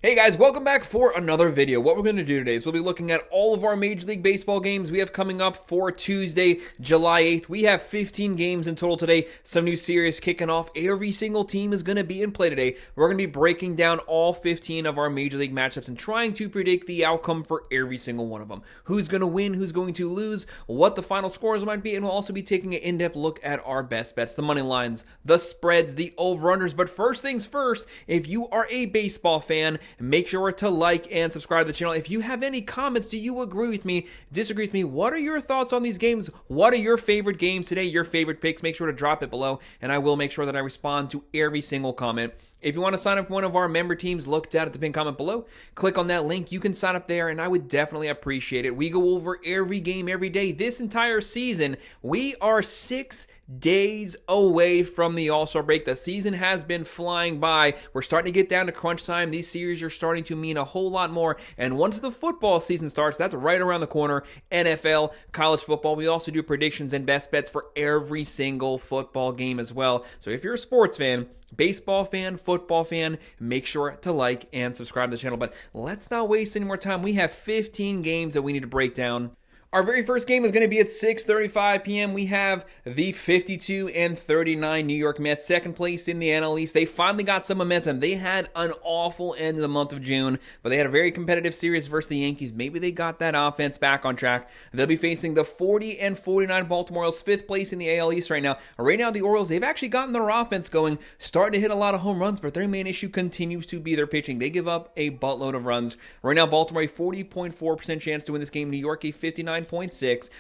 Hey guys, welcome back for another video. What we're going to do today is we'll be looking at all of our Major League Baseball games we have coming up for Tuesday, July 8th. We have 15 games in total today. Some new series kicking off. Every single team is going to be in play today. We're going to be breaking down all 15 of our Major League matchups and trying to predict the outcome for every single one of them. Who's going to win, who's going to lose, what the final scores might be, and we'll also be taking an in-depth look at our best bets, the money lines, the spreads, the over-unders. But first things first, if you are a baseball fan, make sure to like and subscribe to the channel. If you have any comments, do you agree with me, disagree with me? What are your thoughts on these games? What are your favorite games today? Your favorite picks? Make sure to drop it below, and I will make sure that I respond to every single comment. If you want to sign up for one of our member teams, look down at the pinned comment below. Click on that link. You can sign up there, and I would definitely appreciate it. We go over every game every day. This entire season, we are 6 days away from the All-Star break. The season has been flying by. We're starting to get down to crunch time. These series are starting to mean a whole lot more. And once the football season starts, that's right around the corner. NFL, college football. We also do predictions and best bets for every single football game as well. So if you're a sports fan, baseball fan, football fan, make sure to like and subscribe to the channel. But let's not waste any more time. We have 15 games that we need to break down. Our very first game is going to be at 6:35 p.m. We have the 52-39 New York Mets, second place in the NL East. They finally got some momentum. They had an awful end of the month of June, but they had a very competitive series versus the Yankees. Maybe they got that offense back on track. They'll be facing the 40-49 Baltimore Orioles, fifth place in the AL East right now. Right now, the Orioles, they've actually gotten their offense going, starting to hit a lot of home runs, but their main issue continues to be their pitching. They give up a buttload of runs. Right now, Baltimore, a 40.4% chance to win this game. New York, a 59.6.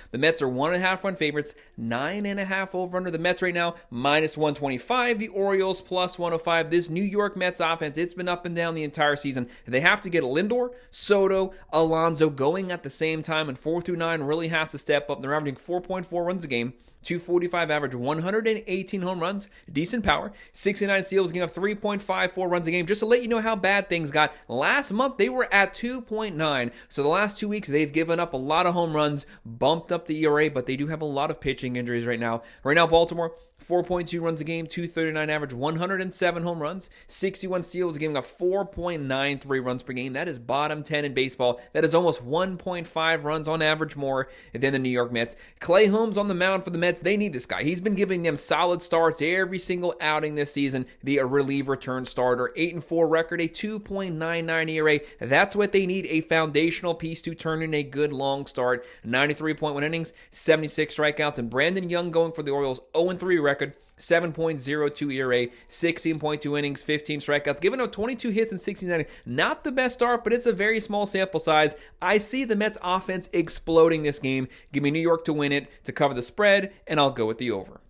The Mets are 1.5 run favorites, 9.5 over under. The Mets right now, minus 125. The Orioles, plus 105. This New York Mets offense, it's been up and down the entire season. They have to get Lindor, Soto, Alonso going at the same time, and 4 through 9 really has to step up. They're averaging 4.4 runs a game. 245 average, 118 home runs, decent power, 69 steals, giving up 3.54 runs a game. Just to let you know how bad things got, last month they were at 2.9. So the last 2 weeks they've given up a lot of home runs, bumped up the ERA, but they do have a lot of pitching injuries right now. Right now, Baltimore, 4.2 runs a game, 239 average, 107 home runs, 61 steals, giving up 4.93 runs per game. That is bottom 10 in baseball. That is almost 1.5 runs on average more than the New York Mets. Clay Holmes on the mound for the Mets. They need this guy. He's been giving them solid starts every single outing this season. The relief return starter, 8-4 record, a 2.99 ERA. That's what they need, a foundational piece to turn in a good long start. 93.1 innings, 76 strikeouts, and Brandon Young going for the Orioles, 0-3 record, 7.02 ERA, 16.2 innings, 15 strikeouts, giving up 22 hits in 16 innings. Not the best start, but it's a very small sample size. I see the Mets offense exploding this game. Give me New York to win it, to cover the spread, and I'll go with the over.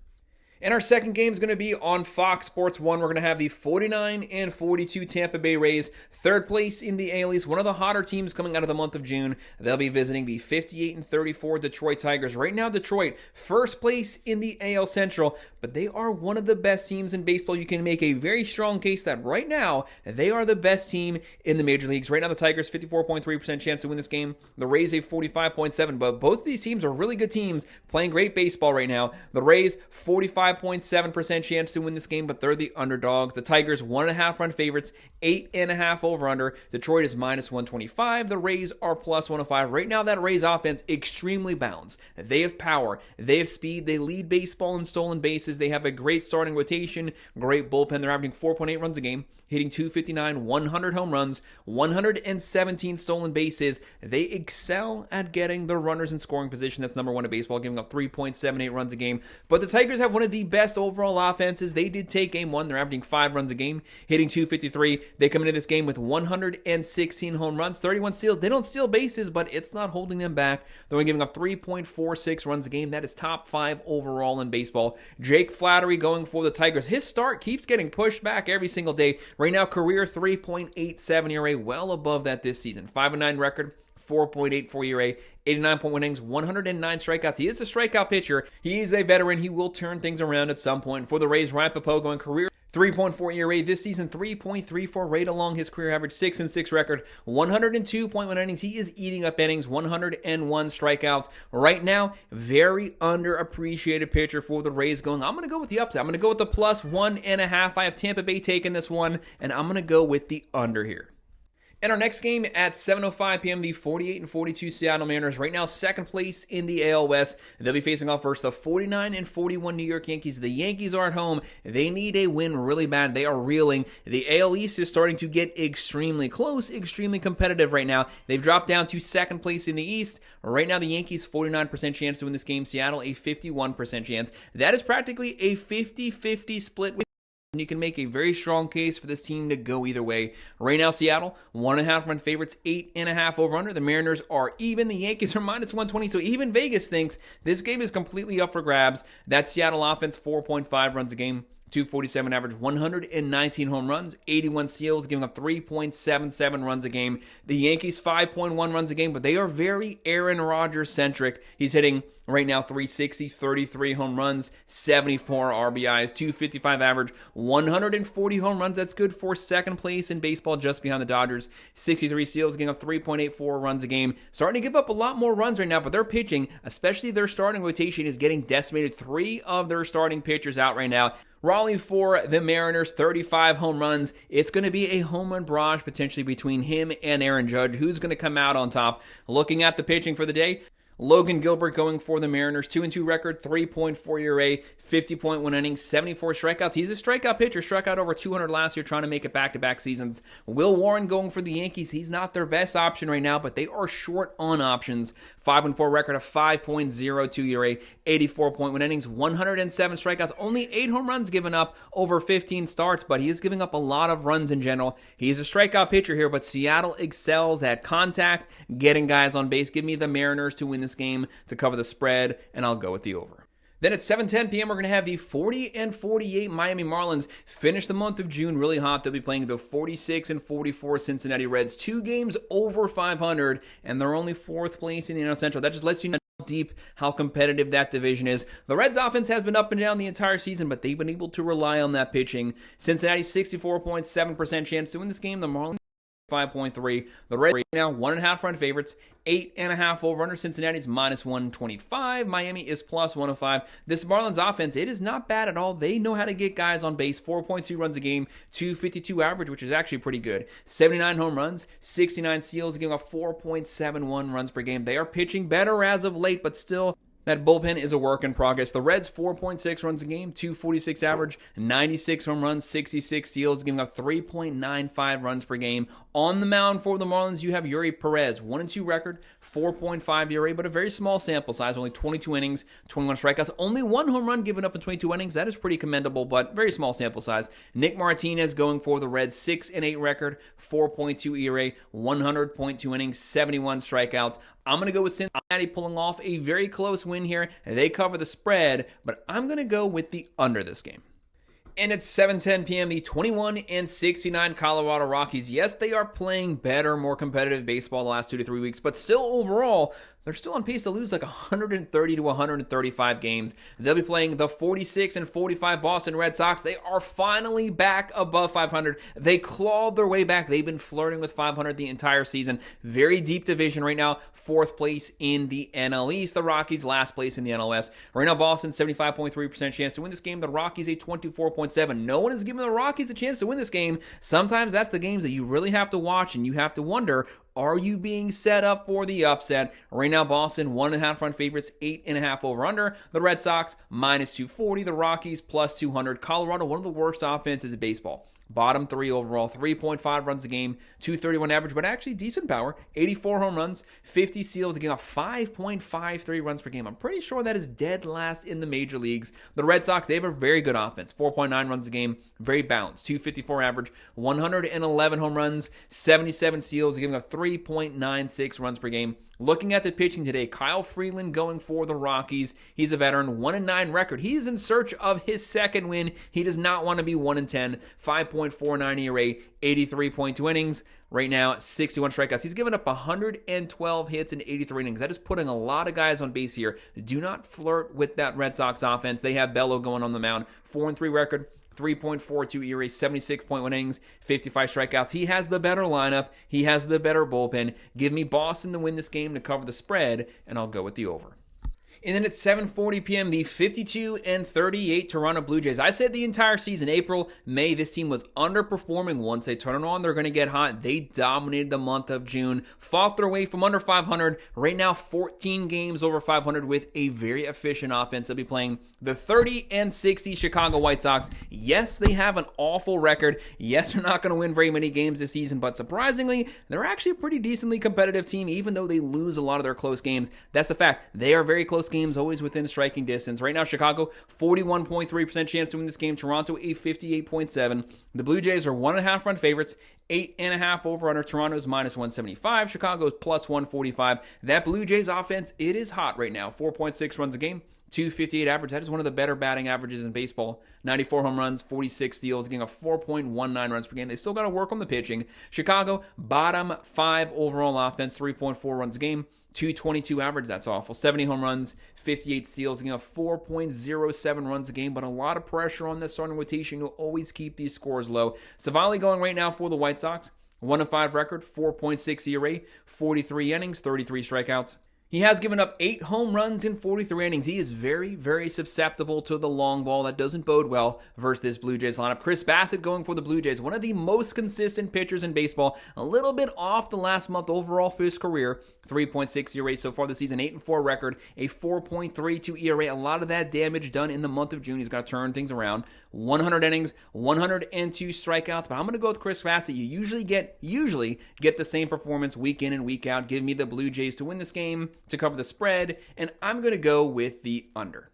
And our second game is going to be on Fox Sports 1. We're going to have the 49-42 Tampa Bay Rays, third place in the AL East, one of the hotter teams coming out of the month of June. They'll be visiting the 58-34 Detroit Tigers. Right now, Detroit, first place in the AL Central, but they are one of the best teams in baseball. You can make a very strong case that right now, they are the best team in the major leagues. Right now, the Tigers, 54.3% chance to win this game. The Rays, a 45.7%, but both of these teams are really good teams playing great baseball right now. The Rays, 45.7% chance to win this game, but they're the underdogs. The Tigers, 1.5 run favorites, 8.5 over under. Detroit is minus 125. The Rays are plus 105. Right now, that Rays offense extremely balanced. They have power. They have speed. They lead baseball in stolen bases. They have a great starting rotation, great bullpen. They're averaging 4.8 runs a game, hitting 259, 100 home runs, 117 stolen bases. They excel at getting the runners in scoring position. That's number one in baseball, giving up 3.78 runs a game. But the Tigers have one of the best overall offenses. They did take game one. They're averaging 5 runs a game, hitting 253. They come into this game with 116 home runs, 31 steals. They don't steal bases, but it's not holding them back. They're only giving up 3.46 runs a game. That is top 5 overall in baseball. Jake Flattery going for the Tigers. His start keeps getting pushed back every single day. Right now, career 3.87 ERA, well above that this season. 5-9 record, 4.84 ERA, 89.1 innings, 109 strikeouts. He is a strikeout pitcher. He is a veteran. He will turn things around at some point. For the Rays, Ryan Popeó going career 3.4 ERA this season, 3.34 rate along his career average, 6-6 record, 102.1 innings. He is eating up innings, 101 strikeouts. Right now, very underappreciated pitcher for the Rays going. I'm going to go with the upside. I'm going to go with the plus 1.5. I have Tampa Bay taking this one, and I'm going to go with the under here. And our next game at 7:05 p.m., the 48-42 Seattle Mariners, right now second place in the AL West. They'll be facing off versus the 49-41 New York Yankees. The Yankees are at home. They need a win really bad. They are reeling. The AL East is starting to get extremely close, extremely competitive right now. They've dropped down to second place in the East. Right now, the Yankees, 49% chance to win this game. Seattle, a 51% chance. That is practically a 50-50 split. And you can make a very strong case for this team to go either way. Right now, Seattle, 1.5 run favorites, 8.5 over under. The Mariners are even. The Yankees are minus 120. So even Vegas thinks this game is completely up for grabs. That Seattle offense, 4.5 runs a game. 247 average, 119 home runs, 81 steals, giving up 3.77 runs a game. The Yankees, 5.1 runs a game, but they are very Aaron Rodgers-centric. He's hitting right now 360, 33 home runs, 74 RBIs, 255 average, 140 home runs. That's good for second place in baseball, just behind the Dodgers. 63 steals, giving up 3.84 runs a game. Starting to give up a lot more runs right now, but their pitching, especially their starting rotation, is getting decimated. 3 of their starting pitchers out right now. Raleigh for the Mariners, 35 home runs. It's going to be a home run barrage potentially between him and Aaron Judge. Who's going to come out on top? Looking at the pitching for the day, Logan Gilbert going for the Mariners, 2-2 record, 3.4 ERA, 50.1 innings, 74 strikeouts. He's a strikeout pitcher, struck out over 200 last year, trying to make it back-to-back seasons. Will Warren going for the Yankees. He's not their best option right now, but they are short on options. 5-4 record, a 5.02 ERA, 84.1 innings, 107 strikeouts, only 8 home runs given up over 15 starts, but he is giving up a lot of runs in general. He's a strikeout pitcher here, but Seattle excels at contact, getting guys on base. Give me the Mariners to win this game to cover the spread, and I'll go with the over. Then at 7:10 p.m., we're going to have the 40-48 Miami Marlins finish the month of June really hot. They'll be playing the 46-44 Cincinnati Reds, 2 games over 500, and they're only 4th place in the NL Central. That just lets you know deep how competitive that division is. The Reds offense has been up and down the entire season, but they've been able to rely on that pitching. Cincinnati, 64.7% chance to win this game. The Marlins, 5.3. The Reds right now 1.5 run favorites, 8.5 over under. Cincinnati's minus 125. Miami is plus 105. This Marlins offense, it is not bad at all. They know how to get guys on base. 4.2 runs a game, 252 average, which is actually pretty good. 79 home runs, 69 steals, giving up 4.71 runs per game. They are pitching better as of late, but still, that bullpen is a work in progress. The Reds, 4.6 runs a game, 246 average, 96 home runs, 66 steals, giving up 3.95 runs per game. On the mound for the Marlins, you have Yuri Perez, 1-2 record, 4.5 ERA, but a very small sample size, only 22 innings, 21 strikeouts, only 1 home run given up in 22 innings. That is pretty commendable, but very small sample size. Nick Martinez going for the Reds, 6-8 record, 4.2 ERA, 100.2 innings, 71 strikeouts. I'm going to go with Cincinnati pulling off a very close win here. They cover the spread, but I'm going to go with the under this game. And it's 7:10 p.m., the 21-69 Colorado Rockies. Yes, they are playing better, more competitive baseball the last 2 to 3 weeks, but still overall, they're still on pace to lose like 130 to 135 games. They'll be playing the 46-45 Boston Red Sox. They are finally back above 500. They clawed their way back. They've been flirting with 500 the entire season. Very deep division right now. 4th place in the NL East. The Rockies last place in the NL West. Right now, Boston 75.3% chance to win this game. The Rockies a 24.7. No one is giving the Rockies a chance to win this game. Sometimes that's the games that you really have to watch and you have to wonder, are you being set up for the upset? Right now, Boston, 1.5 run favorites, 8.5 over under. The Red Sox, minus 240. The Rockies, plus 200. Colorado, one of the worst offenses in baseball. Bottom 3 overall, 3.5 runs a game, 231 average, but actually decent power. 84 home runs, 50 steals, giving up 5.53 runs per game. I'm pretty sure that is dead last in the major leagues. The Red Sox, they have a very good offense, 4.9 runs a game, very balanced, 254 average, 111 home runs, 77 steals, giving up 3.96 runs per game. Looking at the pitching today, Kyle Freeland going for the Rockies. He's a veteran, 1-9 record. He is in search of his second win. He does not want to be 1-10. 5.49 ERA, 83.2 innings. Right now, 61 strikeouts. He's given up 112 hits in 83 innings. That is putting a lot of guys on base here. Do not flirt with that Red Sox offense. They have Bello going on the mound. 4-3 record. 3.42 ERA, 76.1 innings, 55 strikeouts. He has the better lineup. He has the better bullpen. Give me Boston to win this game to cover the spread, and I'll go with the over. And then at 7:40 p.m., the 52-38 Toronto Blue Jays. I said the entire season, April, May, this team was underperforming. Once they turn it on, they're going to get hot. They dominated the month of June, fought their way from under 500. Right now, 14 games over 500 with a very efficient offense. They'll be playing the 30-60 Chicago White Sox. Yes, they have an awful record. Yes, they're not going to win very many games this season, but surprisingly, they're actually a pretty decently competitive team, even though they lose a lot of their close games. That's the fact. They are very close games, always within striking distance. Right now, Chicago, 41.3% chance to win this game. Toronto, a 58.7%. The Blue Jays are 1.5 run favorites. 8.5 over under. Toronto's minus 175. Chicago's plus 145. That Blue Jays offense, it is hot right now. 4.6 runs a game. 258 average. That is one of the better batting averages in baseball. 94 home runs, 46 steals, getting a 4.19 runs per game. They still got to work on the pitching. Chicago, bottom 5 overall offense, 3.4 runs a game. 222 average, that's awful. 70 home runs, 58 steals, getting a 4.07 runs a game, but a lot of pressure on the starting rotation to always keep these scores low. Savali going right now for the White Sox. 1-5 record, 4.6 ERA, 43 innings, 33 strikeouts. He has given up 8 home runs in 43 innings. He is very, very susceptible to the long ball. That doesn't bode well versus this Blue Jays lineup. Chris Bassett going for the Blue Jays, one of the most consistent pitchers in baseball. A little bit off the last month overall for his career. 3.6 ERA so far this season, 8-4 record, a 4.32 ERA. A lot of that damage done in the month of June. He's got to turn things around. 100 innings, 102 strikeouts. But I'm going to go with Chris Bassett. You usually get the same performance week in and week out. Give me the Blue Jays to win this game, to cover the spread, and I'm going to go with the under.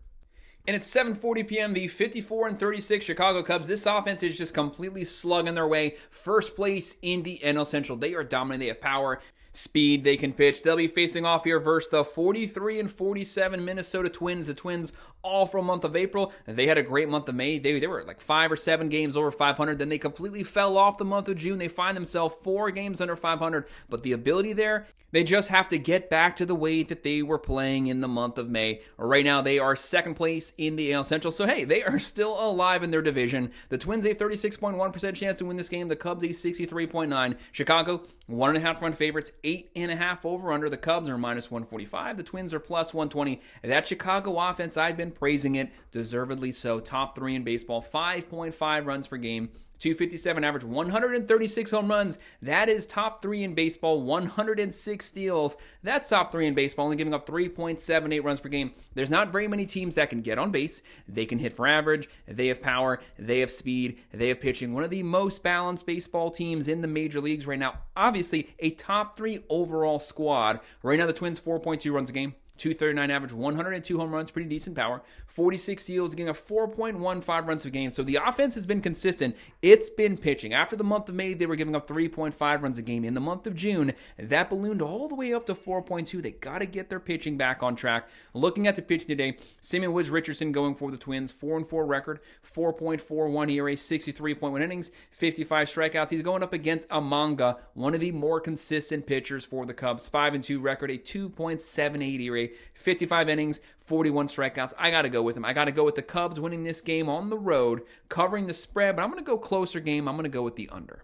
And it's 7:40 p.m., the 54-36 Chicago Cubs. This offense is just completely slugging their way. First place in the NL Central. They are dominant. They have power, speed, they can pitch. They'll be facing off here versus the 43-47 Minnesota Twins. The Twins all for a month of April. They had a great month of May. They were like 5 or 7 games over 500. Then they completely fell off the month of June. They find themselves 4 games under 500. But the ability there, they just have to get back to the way that they were playing in the month of May. Right now, they are second place in the AL Central. So, hey, they are still alive in their division. The Twins, a 36.1% chance to win this game. The Cubs, a 63.9%. Chicago, 1.5 run favorites, 8.5 over under. The Cubs are minus 145. The Twins are plus 120. That Chicago offense, I've been praising it, deservedly so. Top 3 in baseball, 5.5 runs per game. 257 average, 136 home runs. That is top 3 in baseball. 106 steals. That's top 3 in baseball, only giving up 3.78 runs per game. There's not very many teams that can get on base. They can hit for average. They have power. They have speed. They have pitching. One of the most balanced baseball teams in the major leagues right now. Obviously, a top 3 overall squad. Right now, the Twins, 4.2 runs a game. 239 average, 102 home runs, pretty decent power. 46 steals, getting a 4.15 runs per game. So the offense has been consistent. It's been pitching. After the month of May, they were giving up 3.5 runs a game. In the month of June, that ballooned all the way up to 4.2. They got to get their pitching back on track. Looking at the pitching today, Simeon Woods Richardson going for the Twins, 4-4 record, 4.41 ERA, 63.1 innings, 55 strikeouts. He's going up against Amanga, one of the more consistent pitchers for the Cubs. 5-2 record, a 2.78 ERA. 55 innings, 41 strikeouts. I got to go with him. I got to go with the Cubs winning this game on the road, covering the spread, but I'm going to go closer game. I'm going to go with the under.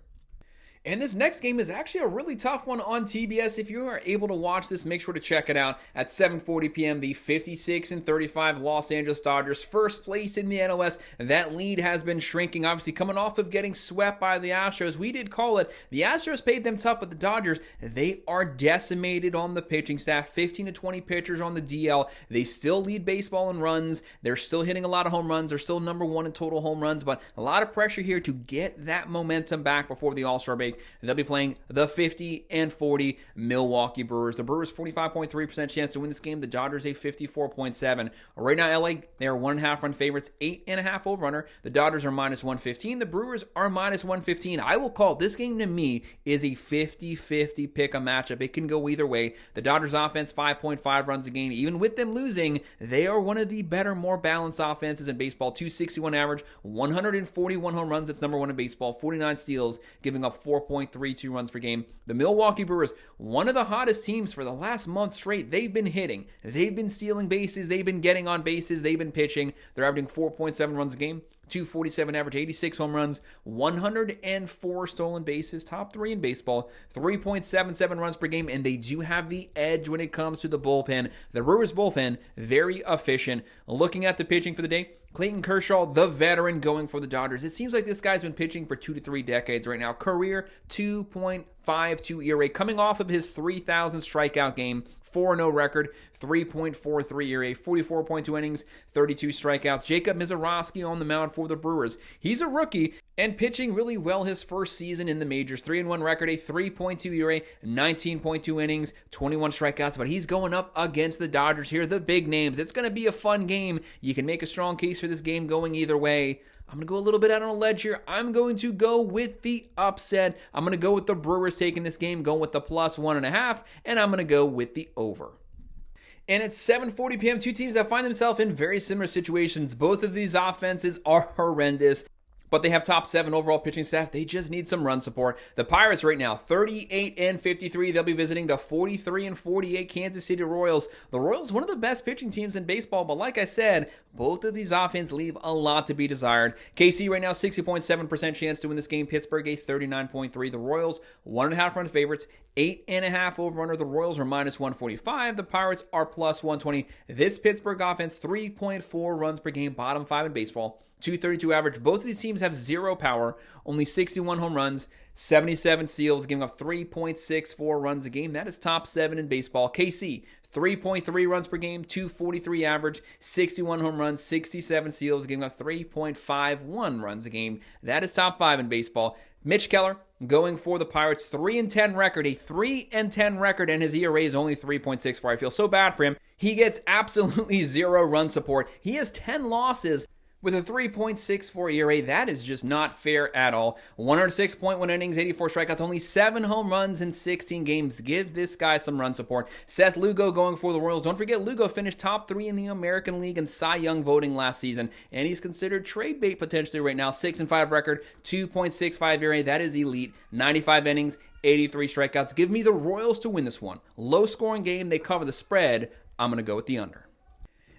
And this next game is actually a really tough one on TBS. If you are able to watch this, make sure to check it out at 7:40 p.m. The 56-35 Los Angeles Dodgers, first place in the NOS. That lead has been shrinking, obviously coming off of getting swept by the Astros. We did call it. The Astros paid them tough, but the Dodgers, they are decimated on the pitching staff. 15 to 20 pitchers on the DL. They still lead baseball in runs. They're still hitting a lot of home runs. They're still number 1 in total home runs, but a lot of pressure here to get that momentum back before the All-Star break. They'll be playing the 50-40 Milwaukee Brewers. The Brewers 45.3% chance to win this game. The Dodgers a 54.7%. Right now, LA, they are 1.5 run favorites, 8.5 over under. The Dodgers are minus 115. The Brewers are minus 115. I will call this game, to me, is a 50-50 pick a matchup. It can go either way. The Dodgers offense 5.5 runs a game. Even with them losing, they are one of the better, more balanced offenses in baseball. 261 average, 141 home runs. That's number 1 in baseball. 49 steals, giving up 4.32 runs per game. The Milwaukee Brewers, one of the hottest teams for the last month straight. They've been hitting. They've been stealing bases. They've been getting on bases. They've been pitching. They're averaging 4.7 runs a game. 247 average, 86 home runs, 104 stolen bases, top 3 in baseball, 3.77 runs per game, and they do have the edge when it comes to the bullpen. The Brewers bullpen, very efficient. Looking at the pitching for the day, Clayton Kershaw, the veteran, going for the Dodgers. It seems like this guy's been pitching for 2 to 3 decades right now. Career 2.52 ERA, coming off of his 3,000 strikeout game. 4-0 record, 3.43 ERA, 44.2 innings, 32 strikeouts. Jacob Misiorowski on the mound for the Brewers. He's a rookie and pitching really well his first season in the majors. 3-1 record, a 3.2 ERA, 19.2 innings, 21 strikeouts. But he's going up against the Dodgers here, the big names. It's going to be a fun game. You can make a strong case for this game going either way. I'm going to go a little bit out on a ledge here. I'm going to go with the upset. I'm going to go with the Brewers taking this game, going with the plus 1.5, and I'm going to go with the over. And it's 7:40 p.m. Two teams that find themselves in very similar situations. Both of these offenses are horrendous, but they have top 7 overall pitching staff. They just need some run support. The Pirates right now, 38-53. They'll be visiting the 43-48 Kansas City Royals. The Royals, one of the best pitching teams in baseball, but like I said, both of these offenses leave a lot to be desired. KC right now, 60.7% chance to win this game. Pittsburgh, a 39.3. The Royals, 1.5 run favorites. 8.5 over under. The Royals are minus 145. The Pirates are plus 120. This Pittsburgh offense, 3.4 runs per game, bottom 5 in baseball. 232 average. Both of these teams have 0 power, only 61 home runs, 77 steals, giving up 3.64 runs a game. That is top 7 in baseball. KC, 3.3 runs per game, 243 average, 61 home runs, 67 steals, giving up 3.51 runs a game. That is top 5 in baseball. Mitch Keller going for the Pirates, 3-10 record, a 3-10 record, and his ERA is only 3.64. I feel so bad for him. He gets absolutely 0 run support. He has 10 losses with a 3.64 ERA. That is just not fair at all. 106.1 innings, 84 strikeouts, only 7 home runs in 16 games. Give this guy some run support. Seth Lugo going for the Royals. Don't forget, Lugo finished top 3 in the American League in Cy Young voting last season, and he's considered trade bait potentially right now. 6-5 record, 2.65 ERA. That is elite. 95 innings, 83 strikeouts. Give me the Royals to win this one. Low scoring game. They cover the spread. I'm going to go with the under.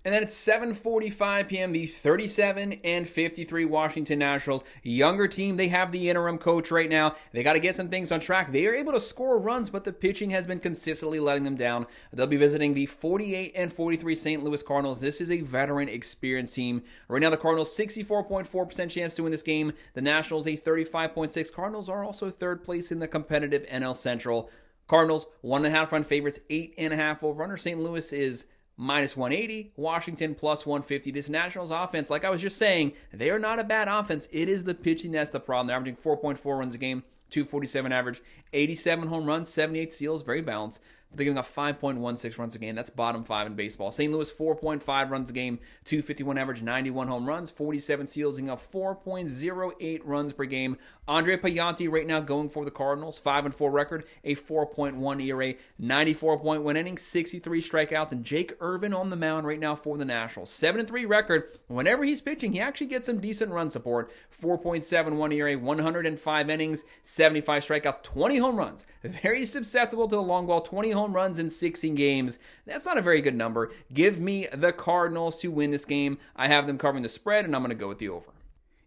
And then it's 7:45 p.m., the 37-53 Washington Nationals. Younger team, they have the interim coach right now. They got to get some things on track. They are able to score runs, but the pitching has been consistently letting them down. They'll be visiting the 48-43 St. Louis Cardinals. This is a veteran, experienced team. Right now, the Cardinals, 64.4% chance to win this game. The Nationals, a 35.6%. Cardinals are also third place in the competitive NL Central. Cardinals, 1.5 run favorites, 8.5 over under. St. Louis is minus 180, Washington plus 150. This Nationals offense, like I was just saying, they are not a bad offense. It is the pitching that's the problem. They're averaging 4.4 runs a game, 247 average, 87 home runs, 78 steals, very balanced. But they're giving up 5.16 runs a game. That's bottom 5 in baseball. St. Louis, 4.5 runs a game, 251 average, 91 home runs, 47 steals, giving up 4.08 runs per game. Andre Pallante right now going for the Cardinals, 5-4 record, a 4.1 ERA, 94.1 innings, 63 strikeouts, and Jake Irvin on the mound right now for the Nationals. 7-3 record. Whenever he's pitching, he actually gets some decent run support. 4.71 ERA, 105 innings, 75 strikeouts, 20 home runs. Very susceptible to the long ball, 20 home runs in 16 games. That's not a very good number. Give me the Cardinals to win this game. I have them covering the spread, and I'm going to go with the over.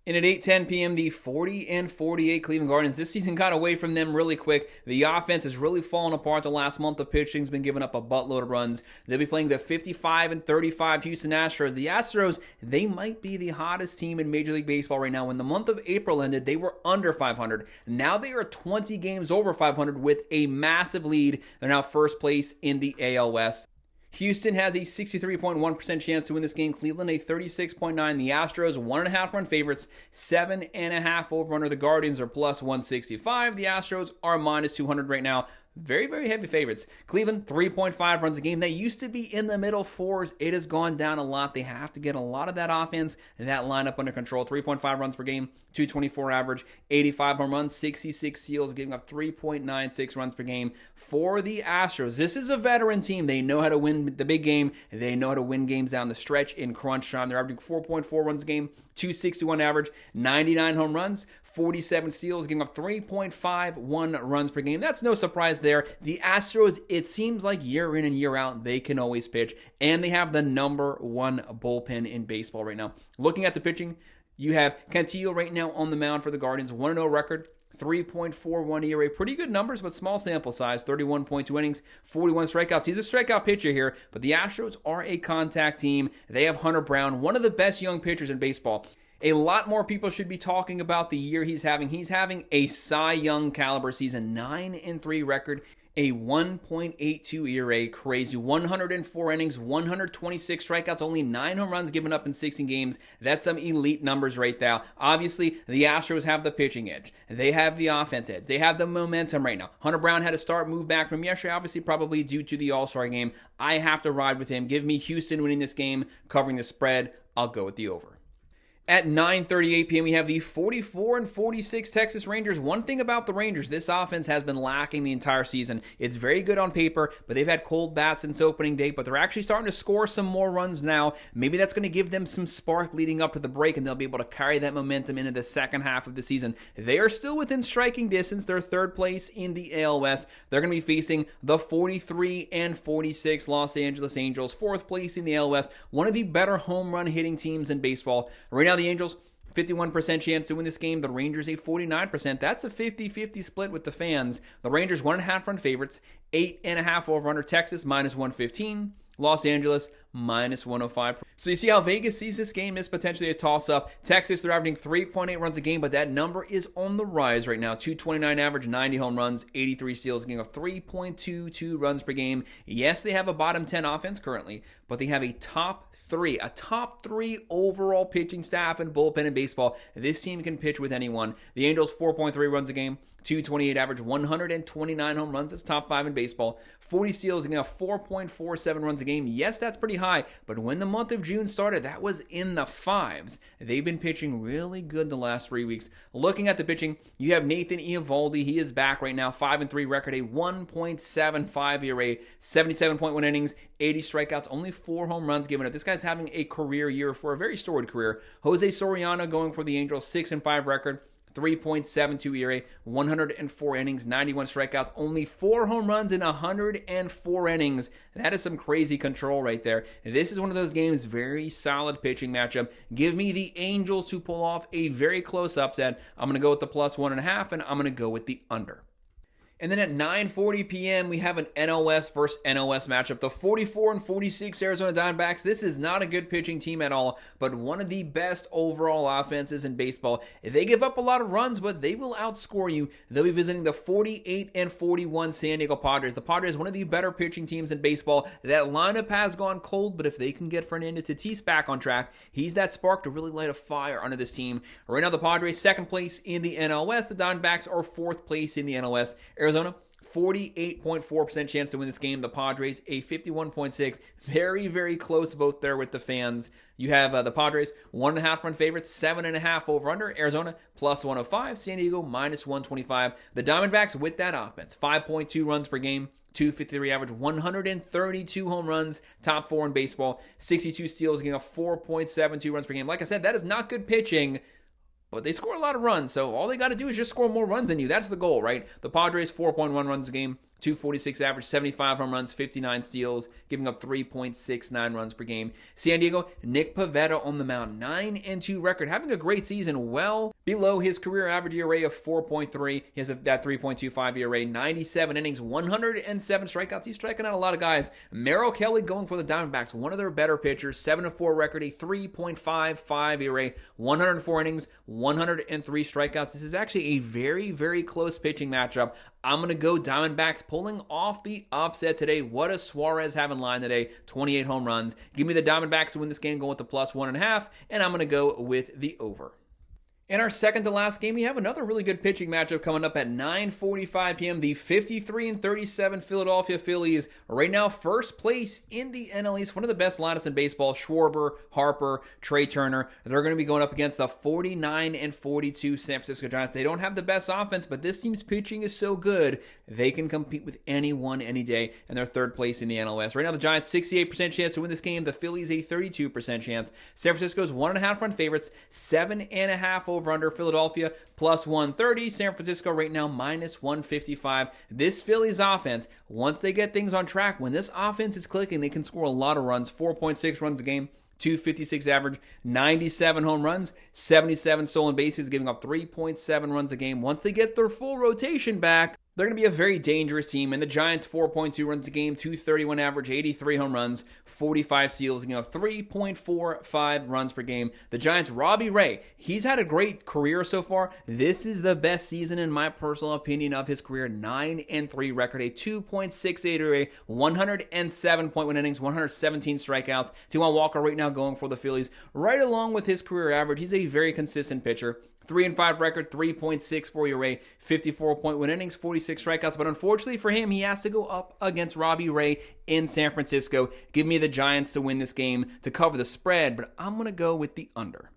And at 8:10 p.m., the 40-48 Cleveland Guardians. This season got away from them really quick. The offense has really fallen apart the last month. The pitching's been giving up a buttload of runs. They'll be playing the 55-35 Houston Astros. The Astros, they might be the hottest team in Major League Baseball right now. When the month of April ended, they were under 500. Now they are 20 games over 500 with a massive lead. They're now first place in the AL West. Houston has a 63.1% chance to win this game. Cleveland, a 36.9%. The Astros, 1.5 run favorites, 7.5 over under. The Guardians are plus 165. The Astros are minus 200 right now. Very, very heavy favorites. Cleveland, 3.5 runs a game. They used to be in the middle 4s. It has gone down a lot. They have to get a lot of that offense and that lineup under control. 3.5 runs per game, 224 average, 85 home runs, 66 steals, giving up 3.96 runs per game for the Astros. This is a veteran team. They know how to win the big game. They know how to win games down the stretch in crunch time. They're averaging 4.4 runs a game, 261 average, 99 home runs, 47 steals, giving up 3.51 runs per game. That's no surprise there. The Astros, it seems like year in and year out, they can always pitch, and they have the number 1 bullpen in baseball right now. Looking at the pitching, You have Cantillo right now on the mound for the Guardians, 1-0 record, 3.41 ERA. Pretty good numbers, but small sample size, 31.2 innings, 41 strikeouts. He's a strikeout pitcher here, but the Astros are a contact team. They have Hunter Brown, one of the best young pitchers in baseball. A lot more people should be talking about the year he's having. He's having a Cy Young caliber season, 9-3 record, a 1.82 ERA, crazy, 104 innings, 126 strikeouts, only 9 home runs given up in 16 games. That's some elite numbers right there. Obviously, the Astros have the pitching edge. They have the offense edge. They have the momentum right now. Hunter Brown had to start move back from yesterday, obviously probably due to the All-Star game. I have to ride with him. Give me Houston winning this game, covering the spread. I'll go with the over. At 9:38 p.m., we have the 44-46 Texas Rangers. One thing about the Rangers, this offense has been lacking the entire season. It's very good on paper, but they've had cold bats since opening day, but they're actually starting to score some more runs now. Maybe that's going to give them some spark leading up to the break, and they'll be able to carry that momentum into the second half of the season. They are still within striking distance. They're third place in the AL West. They're going to be facing the 43-46 Los Angeles Angels, fourth place in the AL West, one of the better home run hitting teams in baseball. Right now, the Angels, 51% chance to win this game. The Rangers, a 49%. That's a 50-50 split with the fans. The Rangers, 1.5 run favorites, 8.5 over under. Texas, -115. Los Angeles, -105. So you see how Vegas sees this game as potentially a toss-up. Texas, they're averaging 3.8 runs a game, but that number is on the rise right now. 229 average, 90 home runs, 83 steals, getting of 3.22 runs per game. Yes, they have a bottom 10 offense currently, but they have a top three overall pitching staff and bullpen in baseball. This team can pitch with anyone. The Angels, 4.3 runs a game, 228 average, 129 home runs. That's top 5 in baseball. 40 steals, getting a 4.47 runs a game. Yes, that's pretty high, but when the month of June started, that was in the 5s. They've been pitching really good the last 3 weeks. Looking at the pitching, you have Nathan Eovaldi. He is back right now, 5-3 record, a 1.75 ERA, 77.1 innings, 80 strikeouts, only 4 home runs given up. This guy's having a career year for a very storied career. Jose Soriano going for the Angels, 6-5 record, 3.72 ERA, 104 innings, 91 strikeouts, only 4 home runs in 104 innings. That is some crazy control right there. This is one of those games, very solid pitching matchup. Give me the Angels to pull off a very close upset. I'm going to go with the +1.5, and I'm going to go with the under. And then at 9:40 p.m., we have an NOS versus NOS matchup. The 44-46 Arizona Diamondbacks. This is not a good pitching team at all, but one of the best overall offenses in baseball. They give up a lot of runs, but they will outscore you. They'll be visiting the 48-41 San Diego Padres. The Padres, one of the better pitching teams in baseball. That lineup has gone cold, but if they can get Fernando Tatis back on track, he's that spark to really light a fire under this team. Right now, the Padres, second place in the NL West. The Diamondbacks are fourth place in the NL West. Arizona, 48.4% chance to win this game. The Padres, a 51.6%. Very, very close vote there with the fans. You have the Padres, 1.5 run favorites, 7.5 over under. Arizona, +105. San Diego, -125. The Diamondbacks with that offense, 5.2 runs per game, 253 average, 132 home runs, top 4 in baseball, 62 steals, getting a 4.72 runs per game. Like I said, that is not good pitching, but they score a lot of runs, so all they got to do is just score more runs than you. That's the goal, right? The Padres, 4.1 runs a game, 246 average, 75 home runs, 59 steals, giving up 3.69 runs per game. San Diego, Nick Pivetta on the mound, 9-2 record, having a great season, well below his career average ERA of 4.3. He has that 3.25 ERA, 97 innings, 107 strikeouts. He's striking out a lot of guys. Merrill Kelly going for the Diamondbacks, one of their better pitchers, 7-4 record, a 3.55 ERA, 104 innings, 103 strikeouts. This is actually a very, very close pitching matchup. I'm going to go Diamondbacks pulling off the upset today. What does Suarez have in line today? 28 home runs. Give me the Diamondbacks to win this game, going with the +1.5, and I'm going to go with the over. In our second to last game, we have another really good pitching matchup coming up at 9:45 p.m. The 53-37 Philadelphia Phillies, right now first place in the NL East, one of the best lineups in baseball. Schwarber, Harper, Trey Turner. They're going to be going up against the 49-42 San Francisco Giants. They don't have the best offense, but this team's pitching is so good, they can compete with anyone any day, and they're third place in the NL West. Right now, the Giants, 68% chance to win this game. The Phillies, a 32% chance. San Francisco's 1.5 run favorites, 7.5 over under. Philadelphia, +130. San Francisco right now, -155. This Phillies offense, once they get things on track, when this offense is clicking, they can score a lot of runs, 4.6 runs a game, .256 average, 97 home runs, 77 stolen bases, giving up 3.7 runs a game. Once they get their full rotation back, they're going to be a very dangerous team. And the Giants, 4.2 runs a game, .231 average, 83 home runs, 45 steals, 3.45 runs per game. The Giants, Robbie Ray, he's had a great career so far. This is the best season, in my personal opinion, of his career. 9-3 record, a 2.68 ERA, 107.1 innings, 117 strikeouts. Taijuan Walker right now going for the Phillies. Right along with his career average, he's a very consistent pitcher. 3-5 record, 3.64 ERA, 54.1 innings, 46 strikeouts. But unfortunately for him, he has to go up against Robbie Ray in San Francisco. Give me the Giants to win this game to cover the spread, but I'm going to go with the under.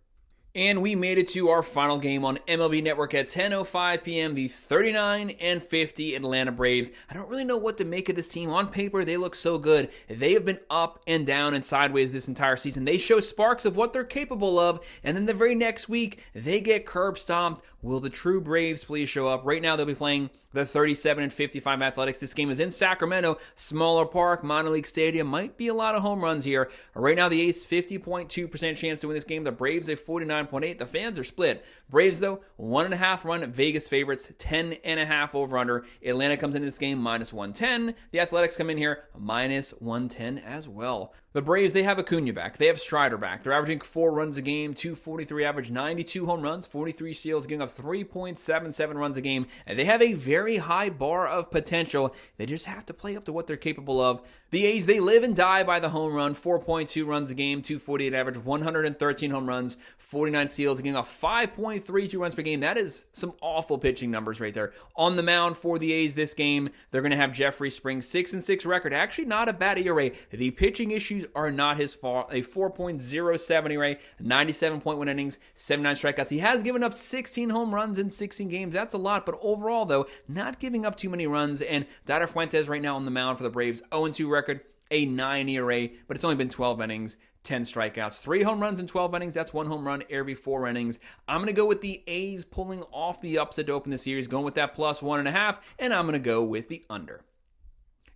And we made it to our final game on MLB Network at 10:05 p.m. The 39-50 Atlanta Braves. I don't really know what to make of this team. On paper, they look so good. They have been up and down and sideways this entire season. They show sparks of what they're capable of, and then the very next week, they get curb stomped. Will the true Braves please show up? Right now, they'll be playing the 37-55 Athletics. This game is in Sacramento, smaller park, minor league stadium. Might be a lot of home runs here. Right now, the A's 50.2% chance to win this game. The Braves a 49.8%. The fans are split. Braves, though, 1.5 run Vegas favorites, 10.5 over under. Atlanta comes into this game -110. The Athletics come in here -110 as well. The Braves, they have Acuna back. They have Strider back. They're averaging 4 runs a game, .243 average, 92 home runs, 43 steals, giving up 3.77 runs a game. And they have a very high bar of potential. They just have to play up to what they're capable of. The A's, they live and die by the home run. 4.2 runs a game, .248 average, 113 home runs, 49 steals, giving up 5.32 runs per game. That is some awful pitching numbers right there. On the mound for the A's this game, they're going to have Jeffrey Springs, 6-6 record. Actually, not a bad ERA. The pitching issues are not his fault. A 4.07 ERA, 97.1 innings, 79 strikeouts. He has given up 16 home runs in 16 games. That's a lot, but overall, though, not giving up too many runs. And Dada Fuentes right now on the mound for the Braves, 0-2 record, a 9 ERA, but it's only been 12 innings, 10 strikeouts, 3 home runs in 12 innings. That's 1 home run every 4 innings. I'm going to go with the A's pulling off the upset to open the series, going with that +1.5, and I'm going to go with the under.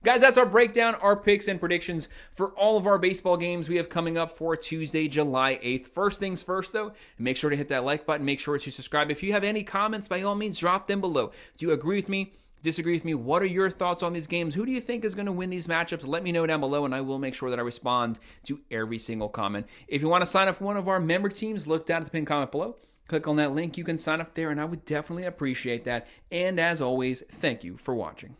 Guys, that's our breakdown, our picks, and predictions for all of our baseball games we have coming up for Tuesday, July 8th. First things first, though, make sure to hit that like button. Make sure to subscribe. If you have any comments, by all means, drop them below. Do you agree with me? Disagree with me? What are your thoughts on these games? Who do you think is going to win these matchups? Let me know down below, and I will make sure that I respond to every single comment. If you want to sign up for one of our member teams, look down at the pinned comment below. Click on that link. You can sign up there, and I would definitely appreciate that. And as always, thank you for watching.